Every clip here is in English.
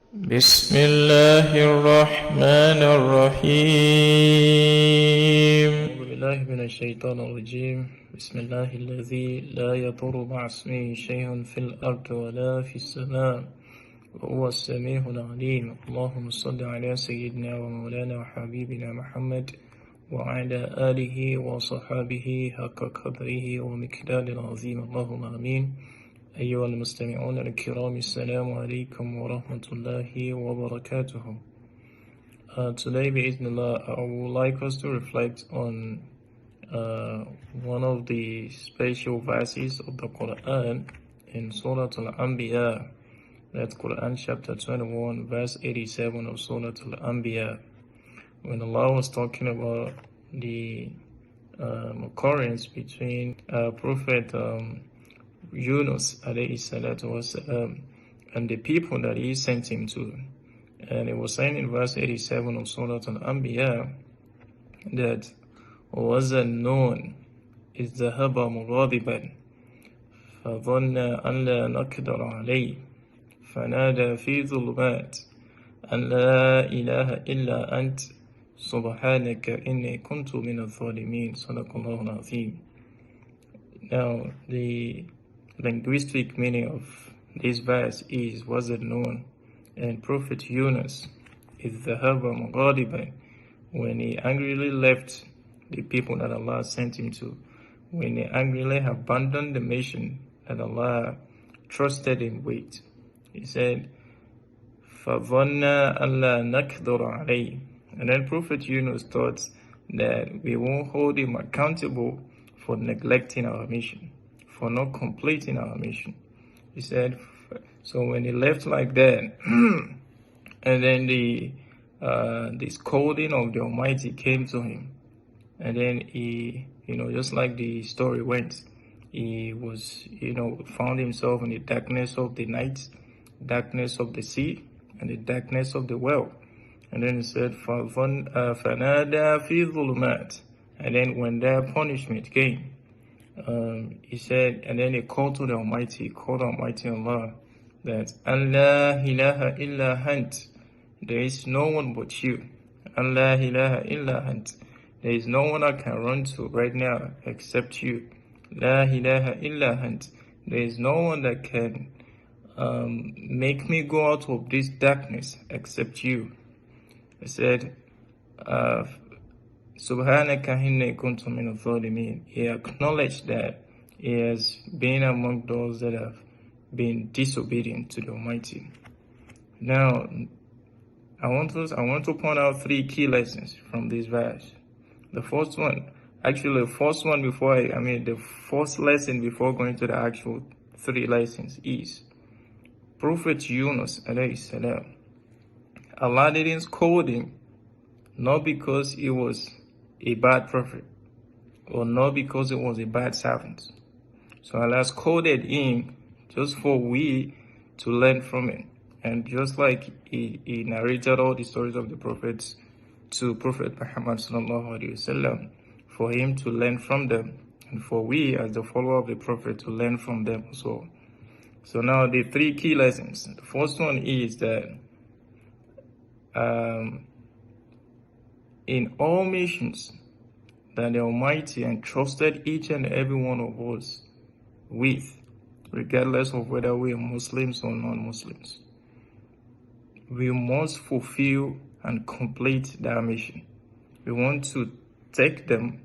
بسم الله الرحمن الرحيم. أعوذ بالله من الشيطان الرجيم. بسم الله الذي لا يضر مع اسمه شيء في الأرض ولا في السماء وهو السميع العليم. اللهم صل على سيدنا ومولانا وحبيبنا محمد وعلى آله وصحابه حق قدره ومقداره العظيم. اللهم آمين. أيها المستمعون الكرام، السلام عليكم ورحمة الله وبركاته. Today, bi'idhnillah, I would like us to reflect on one of the special verses of the Quran in Surah Al-Anbiya. That's Quran chapter 21, verse 87 of Surah Al-Anbiya. When Allah was talking about the occurrence between Prophet Yunus alayhi salatu wasalam and the people that he sent him to. And it was saying in verse 87 of Surah Al-Anbiya that وَظَنُّونَ إِذْ ذَهَبَ مُغَاضِبًا فَظَنَّ أَنْ لَا نَقْدِرَ عَلَيْهِ فَنَادَى فِي ظُلُمَاتٍ أَنْ لَا إِلَهَ إِلَّا أَنْتَ سُبْحَانَكَ إِنِّي كُنْتُ مِنَ الظَّالِمِينَ صدق الله العظيم. Now, the linguistic meaning of this verse is was it known, and Prophet Yunus is dhahaba mughadiban, when he angrily left the people that Allah sent him to, when he angrily abandoned the mission that Allah trusted him with. He said, فَظَنَّ أَلَّا نَقْدِرَ عَلَيْهِ, and then Prophet Yunus thought that we won't hold him accountable for neglecting our mission, for not completing our mission. He said, so when he left like that, and then the scolding of the Almighty came to him, and then he, just like the story went, he was, found himself in the darkness of the night, darkness of the sea, and the darkness of the well. And then he said, فَنَادَى فِي ظُلُمَاتٍ, and then when their punishment came, he said, and then he called to the Almighty, called Almighty Allah, that Allah ilaha illa ant, there is no one but you. Allah ilaha illa ant, there is no one I can run to right now except you. La ilaha illa ant, there is no one that can make me go out of this darkness except you. He said, Subhanaka inni kuntu min al-zalimin. He acknowledged that he has been among those that have been disobedient to the Almighty. Now, I want to point out three key lessons from this verse. The first one before going to the actual three lessons is Prophet Yunus alayhi salam. Allah didn't scold him, not because he was a bad prophet, or not because he was a bad servant. So Allah scolded him just for we to learn from it. And just like he narrated all the stories of the prophets to Prophet Muhammad sallallahu alaihi wasallam, for him to learn from them, and for we as the follower of the prophet to learn from them as well. So now the three key lessons. The first one is that in all missions that the Almighty entrusted each and every one of us with, regardless of whether we are Muslims or non-Muslims, we must fulfill and complete that mission. We want to take them,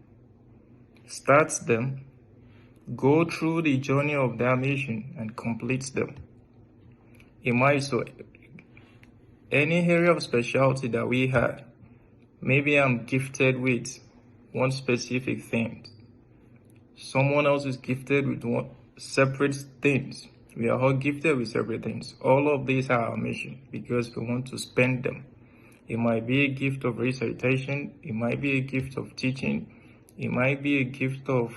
start them, go through the journey of that mission and complete them. Any area of specialty that we have, maybe I'm gifted with one specific thing. Someone else is gifted with one separate things. We are all gifted with separate things. All of these are our mission because we want to spend them. It might be a gift of recitation. It might be a gift of teaching. It might be a gift of,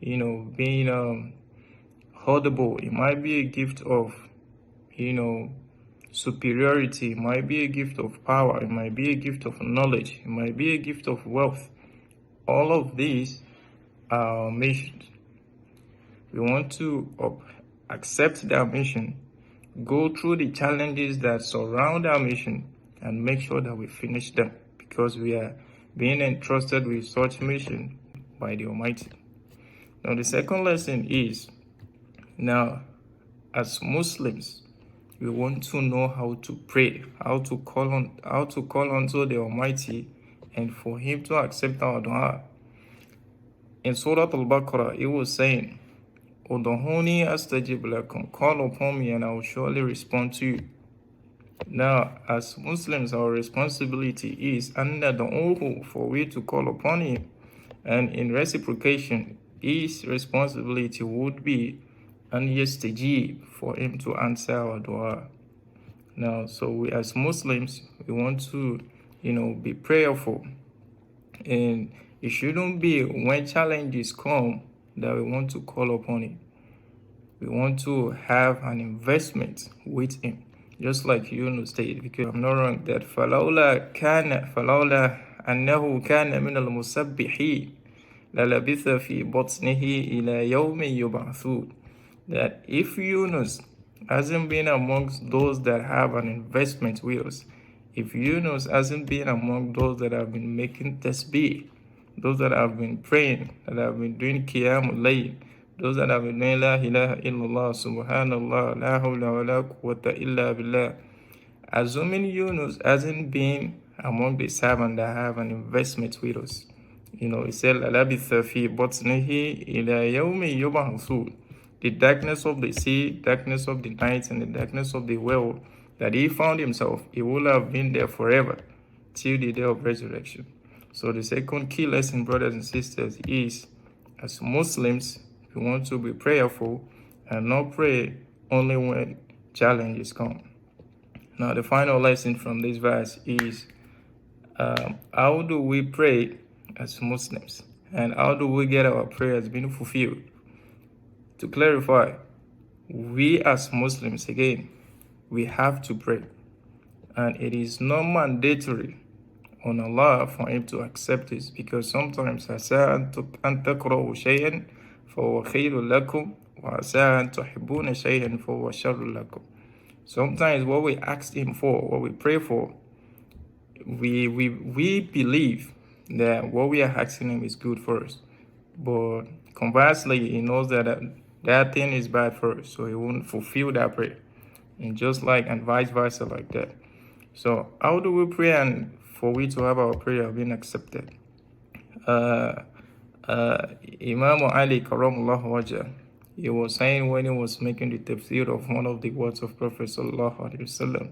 being audible. It might be a gift of, superiority. It might be a gift of power. It might be a gift of knowledge. It might be a gift of wealth. All of these are our missions. We want to accept that mission, go through the challenges that surround our mission and make sure that we finish them, because we are being entrusted with such mission by the Almighty. Now, the second lesson is, now, as Muslims, we want to know how to pray, how to call unto the Almighty, and for Him to accept our dua. In Surah Al-Baqarah, it was saying, "Ud'uni astajib lakum," call upon me and I will surely respond to you. Now, as Muslims, our responsibility is under the oath for we to call upon Him, and in reciprocation, His responsibility would be an yastajib, for Him to answer our dua. Now, so we as Muslims, we want to, be prayerful, and it shouldn't be when challenges come that we want to call upon Him. We want to have an investment with Him, just like Yunus stated, because I'm not wrong, that فَلَوْلَا أَنَّهُ كَانَ مِنَ الْمُسَبِّحِينَ لَلَبِثَ فِي بَطْنِهِ إِلَى يَوْمِ يُبْعَثُونَ. That if Yunus hasn't been amongst those that have an investment with us, if Yunus hasn't been among those that have been making tasbih, those that have been praying, that have been doing qiyamul layl, those that have been doing la ilaha illallah, subhanallah, la hawla wa la quwwata illa billah, assuming Yunus hasn't been among the servants that have an investment with us, he said, "Labitha fi batnihi ila yawmi yub'athun." The darkness of the sea, darkness of the night, and the darkness of the world that he found himself, he will have been there forever till the day of resurrection. So the second key lesson, brothers and sisters, is as Muslims, we want to be prayerful and not pray only when challenges come. Now, the final lesson from this verse is, how do we pray as Muslims? And how do we get our prayers being fulfilled? To clarify, we as Muslims, again, we have to pray. And it is not mandatory on Allah for Him to accept this, because sometimes عَسَىٰ أَن تَكْرَهُ شَيْئًا فَهُوَ خَيْرٌ لَكُمْ وَعَسَىٰ أَن تُحِبُّونَ شَيْئًا فَهُوَ شَرٌ لَكُمْ. Sometimes what we ask Him for, what we pray for, we believe that what we are asking Him is good for us. But conversely, He knows that thing is bad for us, so He won't fulfill that prayer. And vice versa like that. So how do we pray and for we to have our prayer being accepted? Imam Ali karamullah wajah, he was saying when he was making the tafsir of one of the words of Prophet sallallahu alaihi wasallam,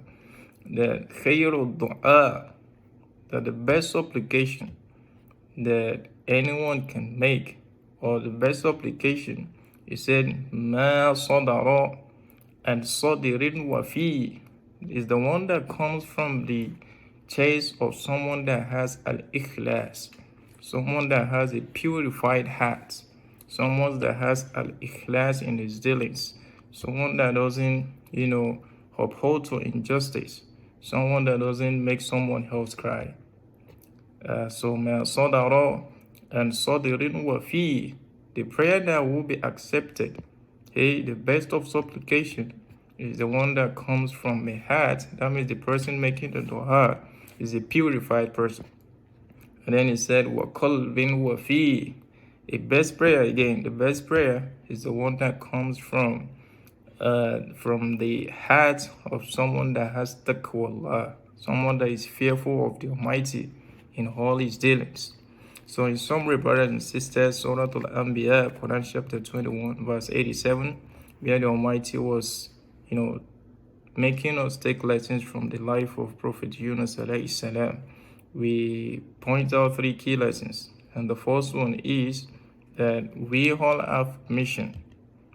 that khayrul du'a, that the best supplication that anyone can make, or the best supplication, he said, ma sadara and sadirin wafi, is the one that comes from the chest of someone that has al-ikhlas, someone that has a purified heart, someone that has al-ikhlas in his dealings, someone that doesn't, uphold to injustice, someone that doesn't make someone else cry. So ma sadara and sadirin wafi, the prayer that will be accepted, the best of supplication is the one that comes from a heart. That means the person making the dua is a purified person. And then he said, وَقلب وَفِي, a best prayer, again, the best prayer is the one that comes from the heart of someone that has taqwa, someone that is fearful of the Almighty in all his dealings. So in summary, brothers and sisters, Surah Al-Anbiya, Quran chapter 21, verse 87, where the Almighty was, making us take lessons from the life of Prophet Yunus alayhi salam. We point out 3 key lessons. And the first one is that we all have mission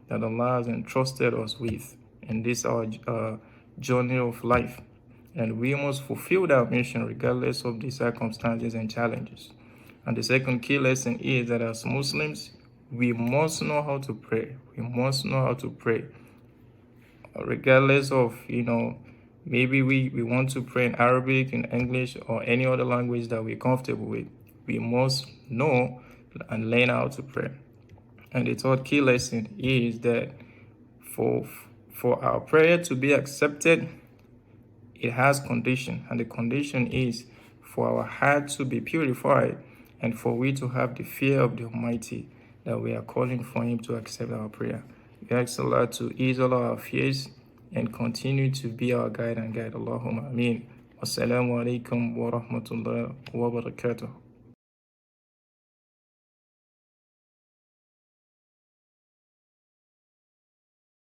that Allah has entrusted us with in this our journey of life. And we must fulfill that mission regardless of the circumstances and challenges. And the second key lesson is that as Muslims, we must know how to pray. We must know how to pray. Regardless of, maybe we want to pray in Arabic, in English, or any other language that we're comfortable with. We must know and learn how to pray. And the third key lesson is that for for our prayer to be accepted, it has condition, and the condition is for our heart to be purified and for we to have the fear of the Almighty, that we are calling for Him to accept our prayer. We ask Allah to ease all our fears and continue to be our guide and guide. Allahumma ameen. Wassalamu alaikum wa rahmatullahi wa barakatuh.